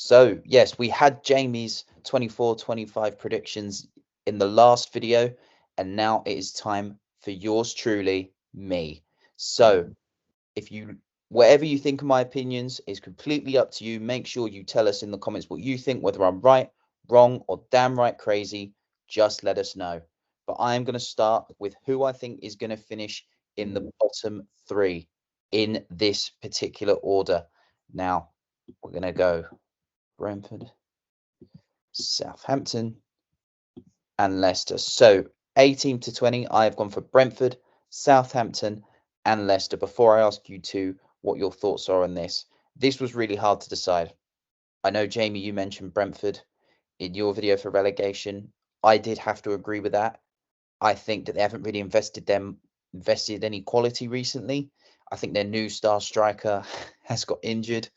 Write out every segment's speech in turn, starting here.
So, yes, we had Jamie's 24-25 predictions in the last video, and now it is time for yours truly, me. So, if you, whatever you think of my opinions is completely up to you. Make sure you tell us in the comments what you think, whether I'm right, wrong, or damn right crazy. Just let us know. But I am going to start with who I think is going to finish in the bottom three in this particular order. Now, we're going to go Brentford, Southampton, and Leicester. So 18 to 20, I have gone for Brentford, Southampton, and Leicester. Before I ask you two what your thoughts are on this, this was really hard to decide. I know, Jamie, you mentioned Brentford in your video for relegation. I did have to agree with that. I think that they haven't really invested any quality recently. I think their new star striker has got injured,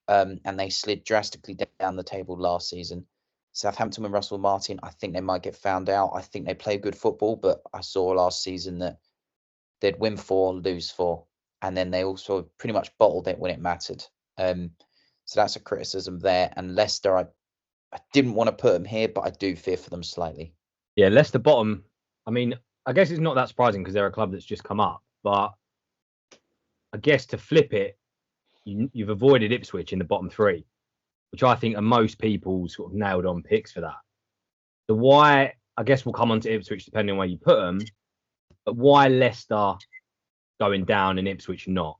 and they slid drastically down the table last season. Southampton with Russell Martin, I think they might get found out. I think they play good football, but I saw last season that they'd win 4, lose 4, and then they also pretty much bottled it when it mattered. So that's a criticism there. And Leicester, I didn't want to put them here, but I do fear for them slightly. Yeah, Leicester bottom. I mean, I guess it's not that surprising because they're a club that's just come up. But I guess to flip it, you've avoided Ipswich in the bottom 3, which I think are most people's sort of nailed on picks for that. So why, I guess we'll come on to Ipswich depending on where you put them, but why Leicester going down and Ipswich not?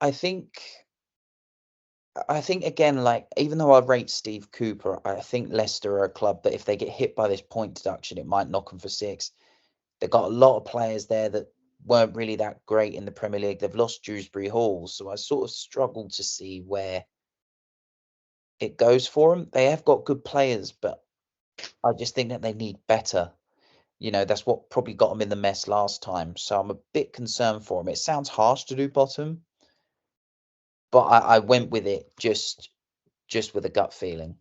I think again, like, even though I rate Steve Cooper, I think Leicester are a club that if they get hit by this point deduction, it might knock them for 6. They've got a lot of players there that weren't really that great in the Premier League. They've lost Dewsbury Hall, so I sort of struggled to see where it goes for them. They have got good players, but I just think that they need better. That's what probably got them in the mess last time. So I'm a bit concerned for them. It sounds harsh to do bottom, but I went with it just with a gut feeling.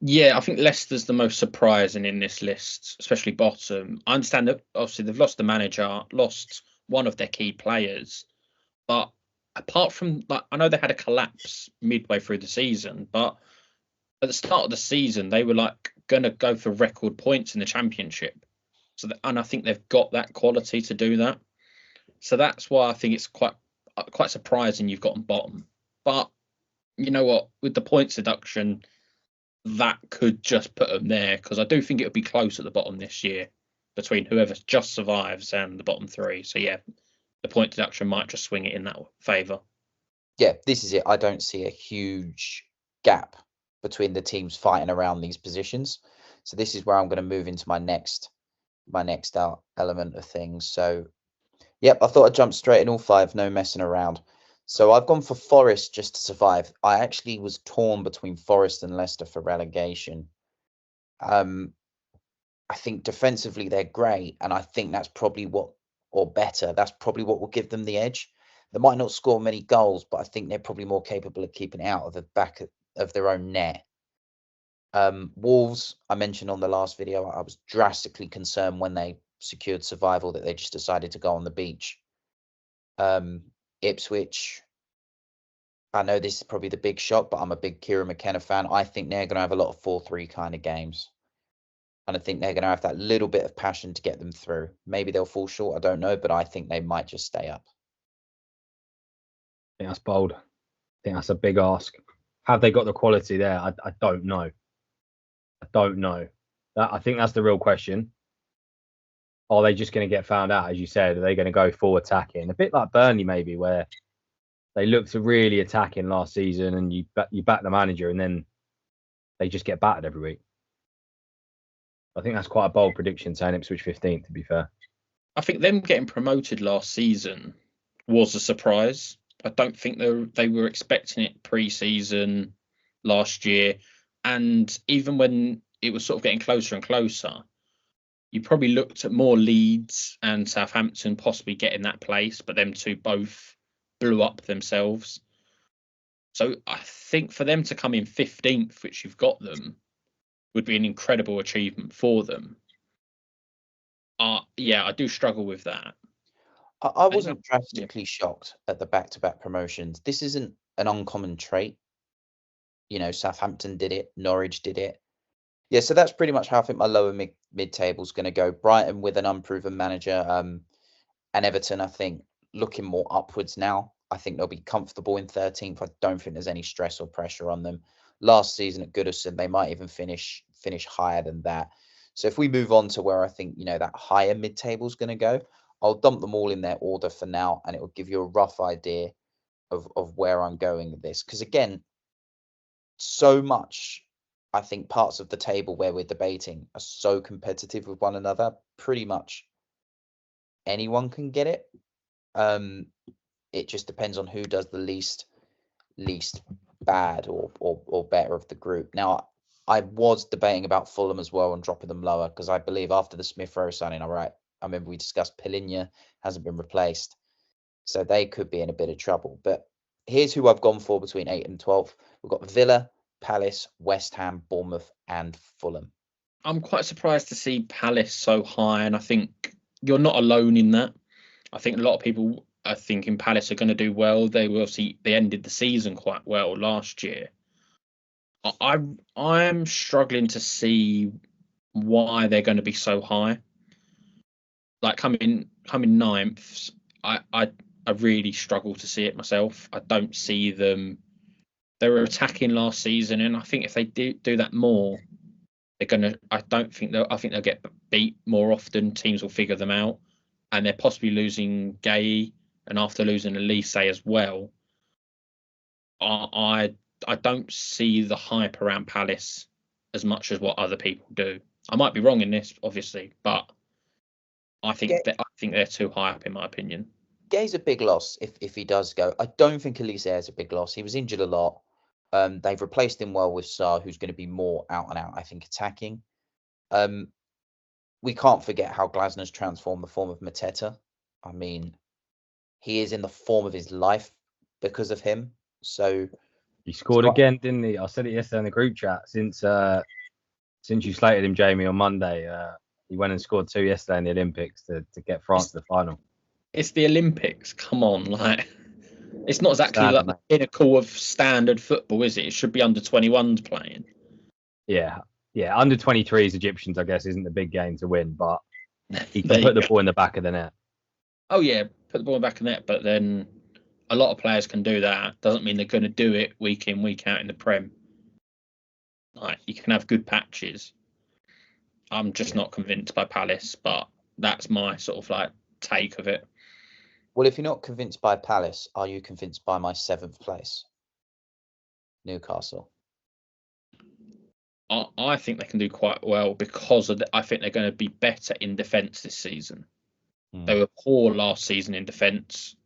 Yeah, I think Leicester's the most surprising in this list, especially bottom. I understand that obviously they've lost the manager, lost one of their key players, but apart from that, I know they had a collapse midway through the season, but at the start of the season they were like going to go for record points in the Championship. And I think they've got that quality to do that. So that's why I think it's quite surprising you've got them bottom. But you know what, with the points deduction, that could just put them there, because I do think it would be close at the bottom this year between whoever just survives and the bottom 3. So yeah, the point deduction might just swing it in that favour. Yeah, this is it. I don't see a huge gap between the teams fighting around these positions. So this is where I'm going to move into my next element of things. So, yep, I thought I'd jump straight in all 5, no messing around. So I've gone for Forest just to survive. I actually was torn between Forest and Leicester for relegation. I think defensively they're great, and I think that's probably that's probably what will give them the edge. They might not score many goals, but I think they're probably more capable of keeping it out of the back of their own net. Wolves, I mentioned on the last video, I was drastically concerned when they secured survival that they just decided to go on the beach. Ipswich, I know this is probably the big shock, but I'm a big Kieran McKenna fan. I think they're going to have a lot of 4-3 kind of games. And I think they're going to have that little bit of passion to get them through. Maybe they'll fall short, I don't know, but I think they might just stay up. I think that's bold. I think that's a big ask. Have they got the quality there? I don't know. I don't know. I think that's the real question. Are they just going to get found out, as you said? Are they going to go full attacking? A bit like Burnley, maybe, where they looked to really attacking last season, and you back the manager, and then they just get battered every week. I think that's quite a bold prediction, saying Ipswich 15th, to be fair. I think them getting promoted last season was a surprise. I don't think they were expecting it pre-season last year. And even when it was sort of getting closer and closer, you probably looked at more Leeds and Southampton possibly getting that place, but them two both blew up themselves. So I think for them to come in 15th, which you've got them, would be an incredible achievement for them. Yeah, I do struggle with that. I wasn't drastically shocked at the back-to-back promotions. This isn't an uncommon trait. Southampton did it, Norwich did it. Yeah, so that's pretty much how I think my lower mid table is going to go. Brighton with an unproven manager, and Everton, I think, looking more upwards now. I think they'll be comfortable in 13th. I don't think there's any stress or pressure on them. Last season at Goodison, they might even finish higher than that. So if we move on to where I think, that higher mid-table is going to go, I'll dump them all in their order for now, and it will give you a rough idea of where I'm going with this. Because again, so much, I think parts of the table where we're debating are so competitive with one another. Pretty much anyone can get it. It just depends on who does the least bad or better of the group. Now, I was debating about Fulham as well and dropping them lower because I believe after the Smith Rowe signing, I remember we discussed Pilinia hasn't been replaced, so they could be in a bit of trouble. But here's who I've gone for between 8th and 12th. We've got Villa, Palace, West Ham, Bournemouth, and Fulham. I'm quite surprised to see Palace so high, and I think you're not alone in that. I think a lot of people are thinking Palace are going to do well. They ended the season quite well last year. I'm struggling to see why they're going to be so high. Like coming ninth, I really struggle to see it myself. I don't see them. They were attacking last season, and I think if they do that more, they're gonna. I think they'll get beat more often. Teams will figure them out, and they're possibly losing Gay, and after losing Elise as well, I don't see the hype around Palace as much as what other people do. I might be wrong in this, obviously, but I think they're too high up in my opinion. Gay's a big loss if he does go. I don't think Elise is a big loss. He was injured a lot. They've replaced him well with Sarr, who's going to be more out and out, I think, attacking. We can't forget how Glasner's transformed the form of Mateta. I mean, he is in the form of his life because of him. So he scored again, didn't he? I said it yesterday in the group chat. Since you slated him, Jamie, on Monday, he went and scored 2 yesterday in the Olympics to get France to the final. It's the Olympics. Come on, like it's not exactly like the pinnacle of standard football, is it? It should be under 21s playing. Yeah, under 23s Egyptians, I guess, isn't the big game to win, but he can put the ball in the back of the net. Oh yeah, put the ball in the back of the net, but then a lot of players can do that. Doesn't mean they're going to do it week in, week out in the Prem. Like you can have good patches. I'm just not convinced by Palace, but that's my sort of like take of it. Well, if you're not convinced by Palace, are you convinced by my 7th place? Newcastle. I think they can do quite well because I think they're going to be better in defence this season. They were poor last season in defence,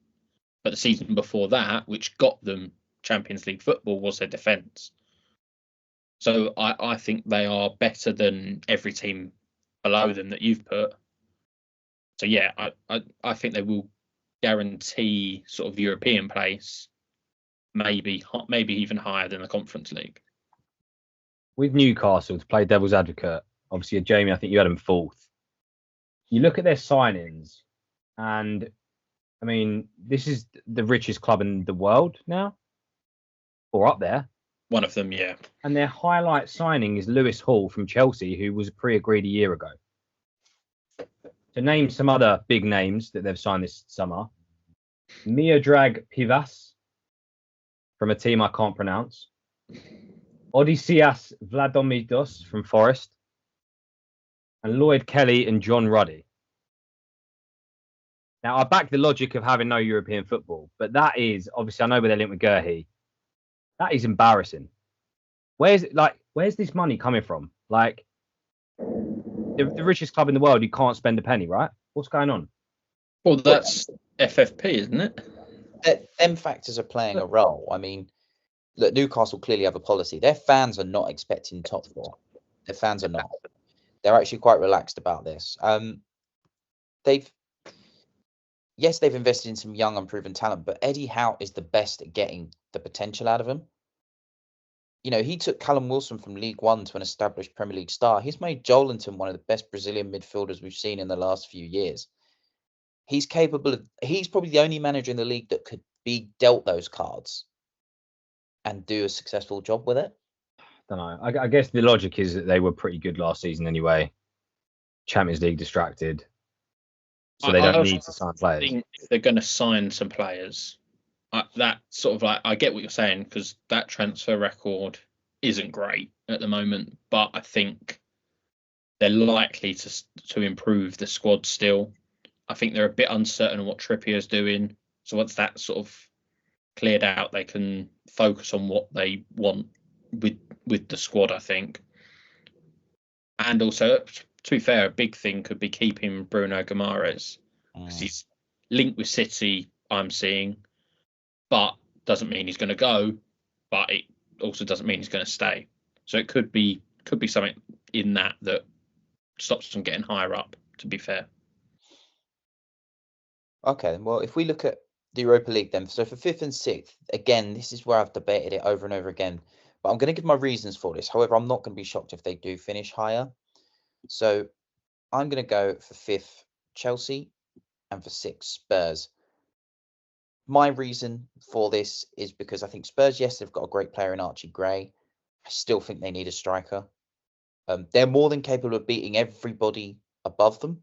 but the season before that, which got them Champions League football, was their defence. So I think they are better than every team below them that you've put. So yeah, I think they will guarantee sort of European place, maybe even higher than the Conference League. With Newcastle, to play devil's advocate, obviously, Jamie, I think you had them 4th. You look at their signings, and I mean, this is the richest club in the world now, or up there. One of them, yeah. And their highlight signing is Lewis Hall from Chelsea, who was pre-agreed a year ago. To name some other big names that they've signed this summer, Miodrag Pivas from a team I can't pronounce, Odysseas Vladomidos from Forest, and Lloyd Kelly and John Ruddy. Now, I back the logic of having no European football, but that is, obviously, I know where they're linked with Gerhi. That is embarrassing. Where's this money coming from? Like, the richest club in the world, you can't spend a penny, right? What's going on? Well, that's FFP, isn't it? Them factors are playing a role. I mean, look, Newcastle clearly have a policy. Their fans are not expecting top 4. Their fans are not. They're actually quite relaxed about this. They've invested in some young, unproven talent, but Eddie Howe is the best at getting the potential out of him. He took Callum Wilson from League One to an established Premier League star. He's made Joelinton one of the best Brazilian midfielders we've seen in the last few years. He's capable of. He's probably the only manager in the league that could be dealt those cards. and do a successful job with it? Don't know. I guess the logic is that they were pretty good last season anyway. Champions League distracted, so they don't need to sign players. I think they're going to sign some players. That sort of like, I get what you're saying, because that transfer record isn't great at the moment, but I think they're likely to improve the squad still. I think they're a bit uncertain on what Trippier's doing. So once that's sort of cleared out, they can focus on what they want with the squad, I think. And also, to be fair, a big thing could be keeping Bruno Guimaraes, because he's linked with City, I'm seeing, but doesn't mean he's going to go, but it also doesn't mean he's going to stay. So it could be something in that stops them getting higher up, to be fair. Okay, well, if we look at the Europa League then, so for 5th and 6th, again, this is where I've debated it over and over again, but I'm going to give my reasons for this. However, I'm not going to be shocked if they do finish higher. So I'm going to go for 5th, Chelsea, and for 6th, Spurs. My reason for this is because I think Spurs, yes, they've got a great player in Archie Gray. I still think they need a striker. They're more than capable of beating everybody above them,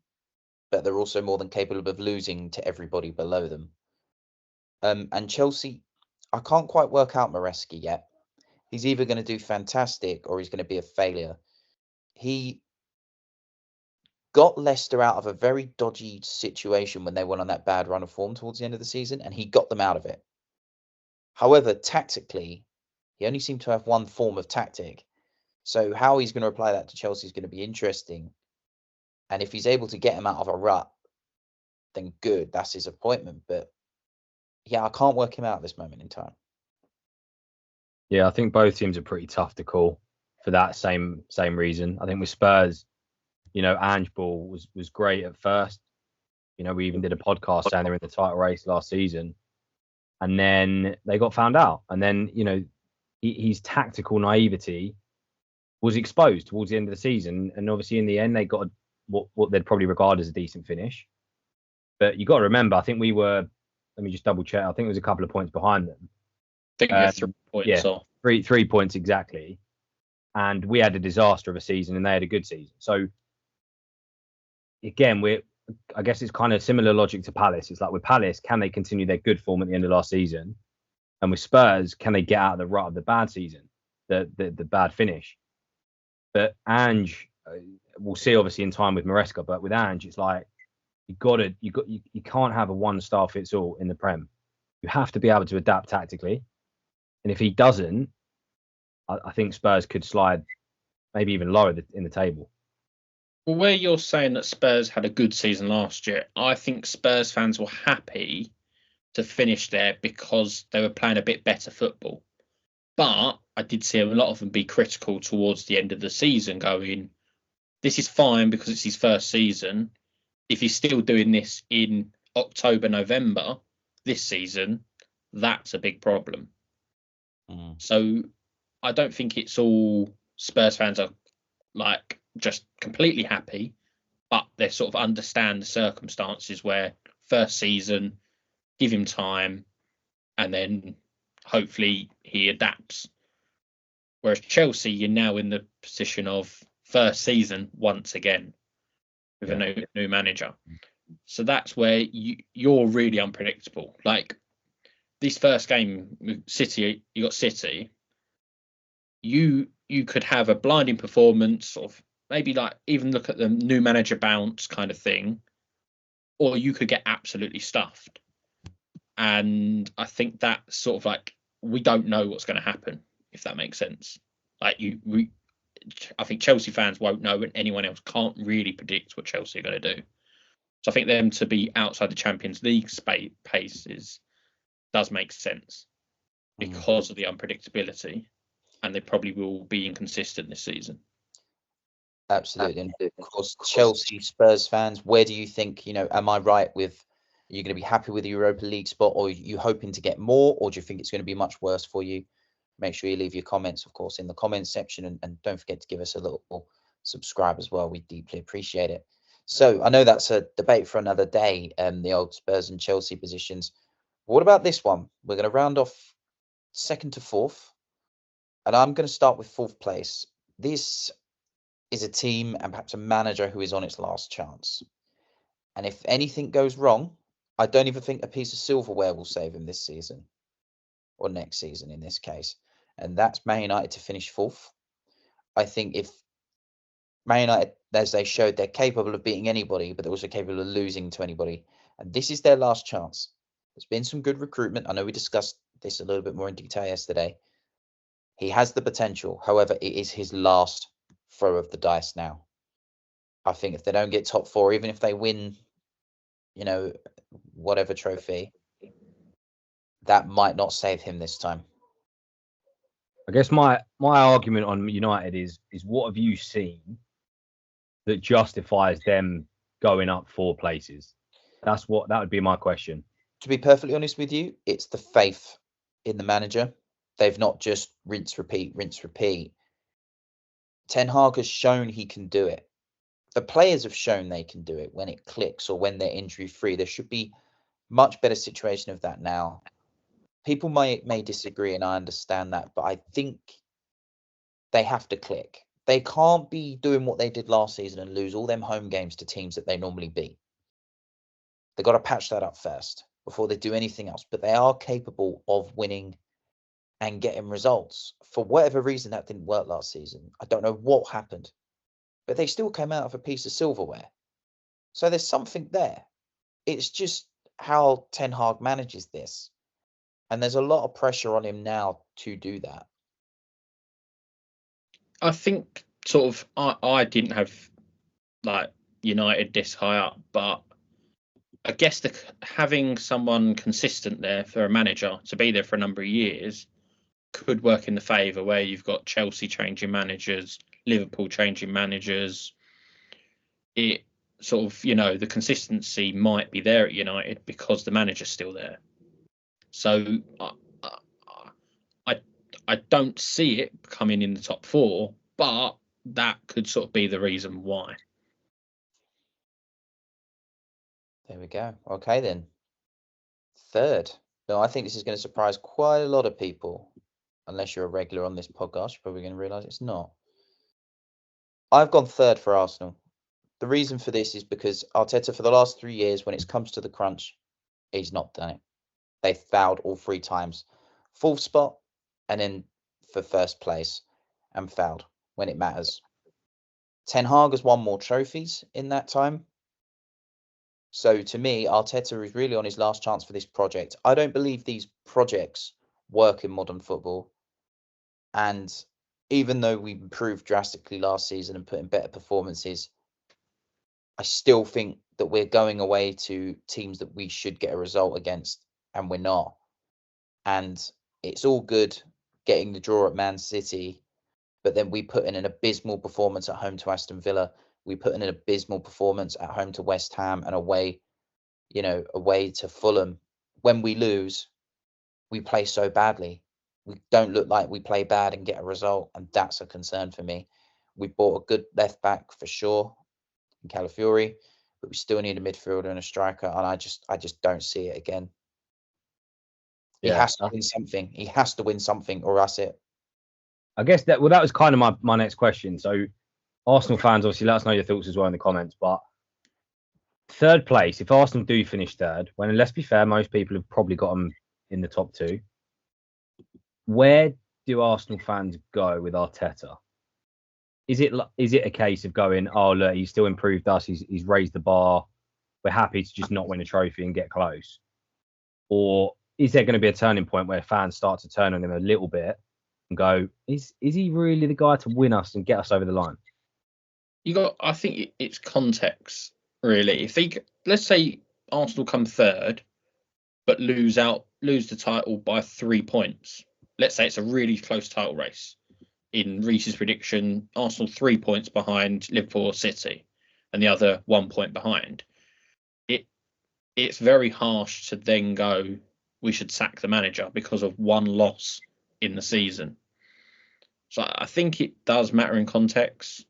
but they're also more than capable of losing to everybody below them. And Chelsea, I can't quite work out Maresca yet. He's either going to do fantastic or he's going to be a failure. He got Leicester out of a very dodgy situation when they went on that bad run of form towards the end of the season, and he got them out of it. However, tactically, he only seemed to have one form of tactic. So how he's going to apply that to Chelsea is going to be interesting. And if he's able to get him out of a rut, then good, that's his appointment. But yeah, I can't work him out at this moment in time. Yeah, I think both teams are pretty tough to call for that same reason. I think with Spurs, Ange Ball was great at first. We even did a podcast saying they're in the title race last season, and then they got found out. And then his tactical naivety was exposed towards the end of the season, and obviously in the end they got what they'd probably regard as a decent finish. But you got to remember, I think we were. Let me just double check. I think it was a couple of points behind them. I think we're 3 points off. 3 points exactly. And we had a disaster of a season and they had a good season. So again, I guess it's kind of similar logic to Palace. It's like with Palace, can they continue their good form at the end of last season? And with Spurs, can they get out of the rut of the bad season, the bad finish? But Ange, we'll see obviously in time with Maresca, but with Ange, it's like you can't have a one style fits all in the Prem. You have to be able to adapt tactically. And if he doesn't, I think Spurs could slide maybe even lower in the table. Well, where you're saying that Spurs had a good season last year, I think Spurs fans were happy to finish there because they were playing a bit better football. But I did see a lot of them be critical towards the end of the season, going, this is fine because it's his first season. If he's still doing this in October, November this season, that's a big problem. So I don't think it's all Spurs fans are like just completely happy, but they sort of understand the circumstances where first season, give him time, and then hopefully he adapts. Whereas Chelsea, you're now in the position of first season once again with a new manager. So that's where you're really unpredictable. Like this first game with City, you got City. You could have a blinding performance, sort of maybe like even look at the new manager bounce kind of thing, or you could get absolutely stuffed. And I think that sort of like we don't know what's going to happen, if that makes sense. Like I think Chelsea fans won't know, and anyone else can't really predict what Chelsea are going to do. So I think them to be outside the Champions League paces does make sense because of the unpredictability, and they probably will be inconsistent this season. Absolutely. And of course, Chelsea Spurs fans, where do you think, am I right with, are you going to be happy with the Europa League spot, or are you hoping to get more, or do you think it's going to be much worse for you? Make sure you leave your comments, of course, in the comments section, and don't forget to give us a little subscribe as well. We deeply appreciate it. So I know that's a debate for another day, the old Spurs and Chelsea positions. What about this one? We're going to round off second to fourth, and I'm going to start with fourth place. This is a team and perhaps a manager who is on its last chance. And if anything goes wrong, I don't even think a piece of silverware will save him this season or next season in this case. And that's Man United to finish fourth. I think if Man United, as they showed, they're capable of beating anybody, but they're also capable of losing to anybody. And this is their last chance. There's been some good recruitment. I know we discussed this a little bit more in detail yesterday. He has the potential. However, it is his last throw of the dice now. I think if they don't get top four, even if they win, whatever trophy, that might not save him this time. I guess my argument on United is what have you seen that justifies them going up 4 places? That would be my question. To be perfectly honest with you, it's the faith in the manager. They've not just rinse, repeat. Ten Hag has shown he can do it. The players have shown they can do it when it clicks or when they're injury free. There should be much better situation of that now. People may disagree, and I understand that, but I think they have to click. They can't be doing what they did last season and lose all them home games to teams that they normally beat. They've got to patch that up first before they do anything else. But they are capable of winning and getting results. For whatever reason, that didn't work last season. I don't know what happened, but they still came out of a piece of silverware. So there's something there. It's just how Ten Hag manages this. And there's a lot of pressure on him now to do that. I think I didn't have like United this high up, but I guess having someone consistent there for a manager to be there for a number of years could work in the favour, where you've got Chelsea changing managers, Liverpool changing managers. It sort of, the consistency might be there at United because the manager's still there. So I don't see it coming in the top 4, but that could sort of be the reason why. There we go. Okay, then. Third. No, I think this is going to surprise quite a lot of people. Unless you're a regular on this podcast, you're probably going to realise it's not. I've gone third for Arsenal. The reason for this is because Arteta, for the last 3 years, when it comes to the crunch, he's not done it. They fouled all 3 times. 4th spot, and then for first place, and fouled when it matters. Ten Hag has won more trophies in that time. So to me, Arteta is really on his last chance for this project. I don't believe these projects work in modern football. And even though we improved drastically last season and put in better performances, I still think that we're going away to teams that we should get a result against, and we're not. And it's all good getting the draw at Man City, but then we put in an abysmal performance at home to Aston Villa. We put in an abysmal performance at home to West Ham and away to Fulham. When we lose, we play so badly. We don't look like we play bad and get a result, and that's a concern for me. We bought a good left back for sure in Calafiori, but we still need a midfielder and a striker, and I just don't see it again. He has to win something. He has to win something, or that's it. I guess that was kind of my next question. So Arsenal fans, obviously, let us know your thoughts as well in the comments. But third place, if Arsenal do finish third, when, let's be fair, most people have probably got them in the top 2. Where do Arsenal fans go with Arteta? Is it a case of going, oh look, he's still improved us, he's raised the bar, we're happy to just not win a trophy and get close? Or is there going to be a turning point where fans start to turn on him a little bit and go, is he really the guy to win us and get us over the line? I think it's context, really. If let's say Arsenal come third, but lose the title by 3 points. Let's say it's a really close title race. In Reece's prediction, Arsenal 3 points behind Liverpool or City, and the other 1 point behind. It's very harsh to then go, we should sack the manager because of one loss in the season. So I think it does matter in context.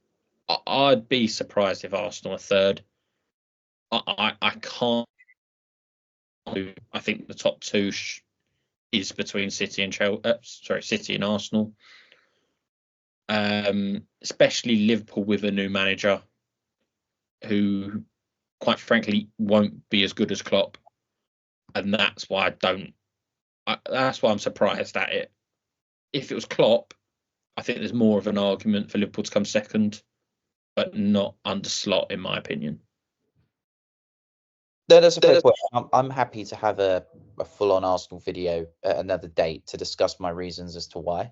I'd be surprised if Arsenal are third. I can't. I think the top 2 is between City and City and Arsenal. Especially Liverpool with a new manager who, quite frankly, won't be as good as Klopp, and that's why that's why I'm surprised at it. If it was Klopp, I think there's more of an argument for Liverpool to come second, but not under Slot, in my opinion. No, that's a fair point. I'm happy to have a full-on Arsenal video at another date to discuss my reasons as to why.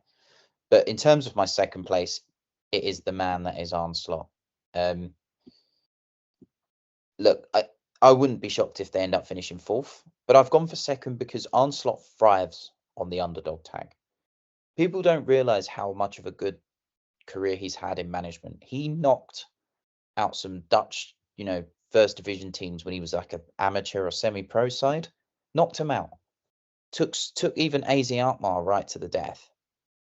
But in terms of my second place, it is the man that is Arne Slot. Look, I wouldn't be shocked if they end up finishing fourth, but I've gone for second because Arne Slot thrives on the underdog tag. People don't realise how much of a good career he's had in management. He knocked out some Dutch, first division teams when he was like an amateur or semi-pro side, knocked him out. Took even AZ Alkmaar right to the death.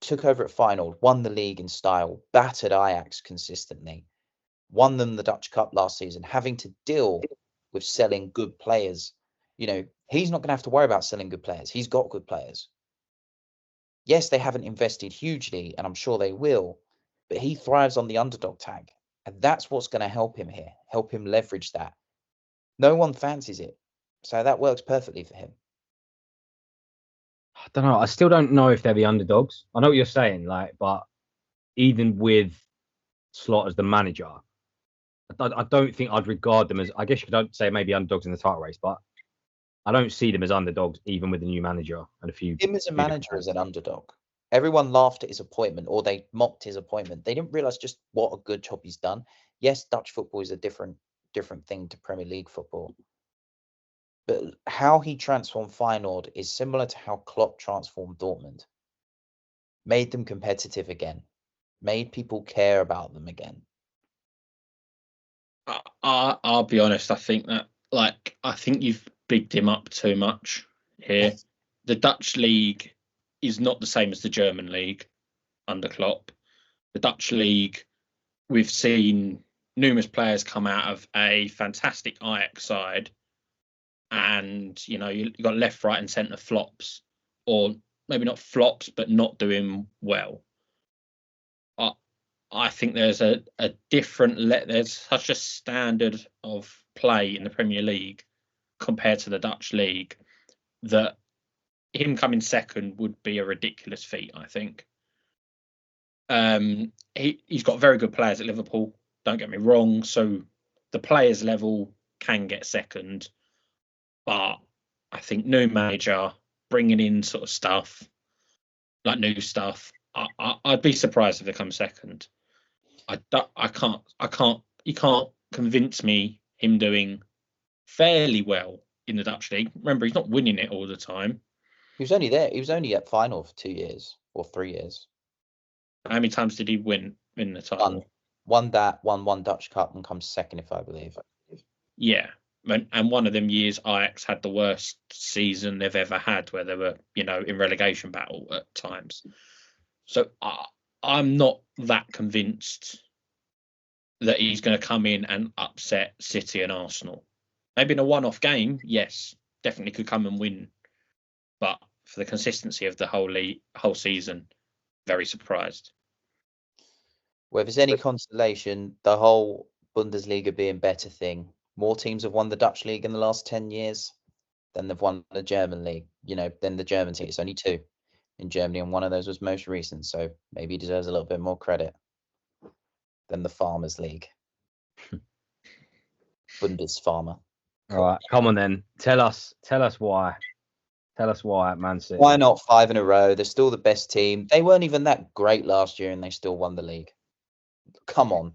Took over at Feyenoord, won the league in style, battered Ajax consistently, won them the Dutch Cup last season, having to deal with selling good players. He's not going to have to worry about selling good players. He's got good players. Yes, they haven't invested hugely, and I'm sure they will, but he thrives on the underdog tag. And that's what's going to help him here, help him leverage that. No one fancies it. So that works perfectly for him. I don't know. I still don't know if they're the underdogs. I know what you're saying, but even with Slot as the manager, I don't think I'd regard them as, I guess you could say maybe underdogs in the title race, but I don't see them as underdogs, even with the new manager and a few. Him as a manager is an underdog. Everyone laughed at his appointment, or they mocked his appointment. They didn't realise just what a good job he's done. Yes, Dutch football is a different thing to Premier League football. But how he transformed Feyenoord is similar to how Klopp transformed Dortmund. Made them competitive again. Made people care about them again. I'll be honest. I think that, I think you've bigged him up too much here. The Dutch league is not the same as the German league under Klopp. The Dutch league, we've seen numerous players come out of a fantastic Ajax side, and you got left, right, and centre flops, or maybe not flops, but not doing well. I think there's a different there's such a standard of play in the Premier League compared to the Dutch league that him coming second would be a ridiculous feat, I think. He's got very good players at Liverpool, don't get me wrong, so the players level can get second, but I think new manager, bringing in sort of stuff, like new stuff, I'd be surprised if they come second. You can't convince me him doing fairly well in the Dutch league. Remember, he's not winning it all the time. He was only there. He was only at final for 2 years or 3 years. How many times did he win the title? Won one Dutch Cup and comes second, if I believe. Yeah, and one of them years Ajax had the worst season they've ever had, where they were, in relegation battle at times. So I'm not that convinced that he's going to come in and upset City and Arsenal. Maybe in a one-off game, yes, definitely could come and win. But for the consistency of the whole season, very surprised. Well, if there's any consolation, the whole Bundesliga being better thing, more teams have won the Dutch league in the last 10 years than they've won the German league. Then the German team, it's only 2 in Germany, and one of those was most recent. So maybe he deserves a little bit more credit than the Farmers League. Bundesfarmer. All right, come on then. Tell us why. Tell us why at Man City. Why not 5 in a row? They're still the best team. They weren't even that great last year, and they still won the league. Come on.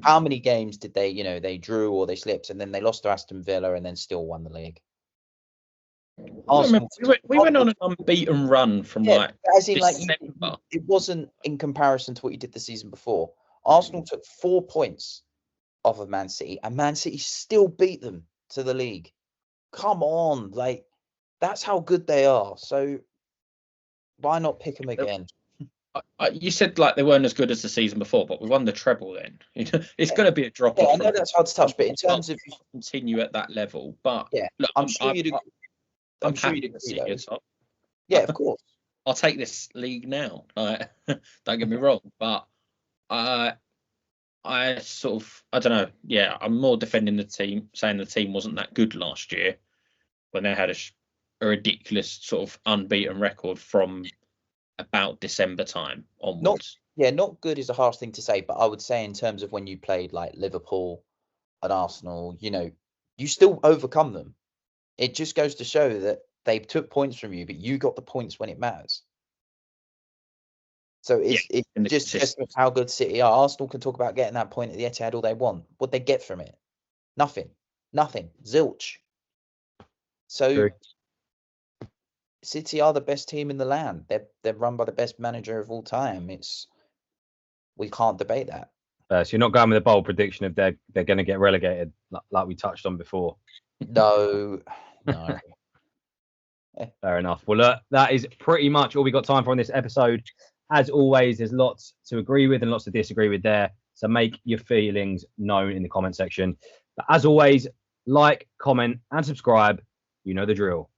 How many games did they, they drew or they slipped, and then they lost to Aston Villa and then still won the league? Arsenal, we went on an unbeaten run from December. It wasn't in comparison to what you did the season before. Arsenal took 4 points off of Man City, and Man City still beat them to the league. Come on, that's how good they are. So why not pick them again? You said they weren't as good as the season before, but we won the treble then. It's going to be a drop off. I know that's hard to touch, but in terms of continue at that level, but look, I'm sure you'd agree. I'm happy to see your top. Yeah, of course. I'll take this league now. Like, don't get me wrong, but I sort of, I don't know. Yeah, I'm more defending the team, saying the team wasn't that good last year when they had a ridiculous sort of unbeaten record from about December time onwards. Not good is a harsh thing to say, but I would say in terms of when you played like Liverpool and Arsenal, you still overcome them. It just goes to show that they took points from you, but you got the points when it matters. So it's just how good City are. Arsenal can talk about getting that point at the Etihad all they want. What they get from it? Nothing. Zilch. So True. City are the best team in the land. They're run by the best manager of all time. We can't debate that. So you're not going with a bold prediction of they're going to get relegated, like we touched on before. No. Fair enough. Well, look, that is pretty much all we got time for on this episode. As always, there's lots to agree with and lots to disagree with there. So make your feelings known in the comment section. But as always, like, comment, and subscribe. You know the drill.